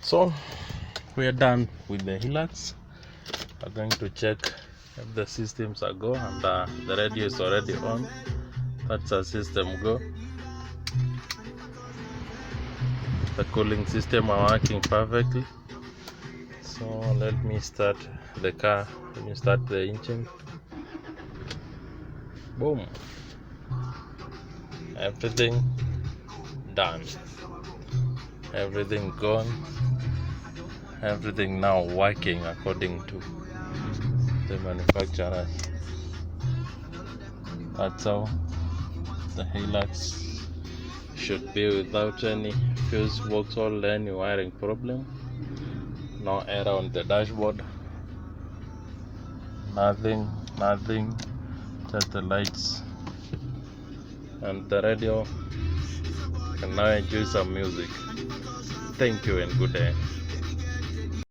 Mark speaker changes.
Speaker 1: So we are done with the Hilux. We're going to check if the systems are go, and the radio is already on. That's our system go. The cooling system are working perfectly. So let me start the car. Let me start the engine. Boom. Everything done. Everything gone. Everything now working according to the manufacturers. That's how the Hilux should be, without any fuse box or any wiring problem. No error on the dashboard. Nothing. Just the lights and the radio. And now enjoy some music. Thank you and good day.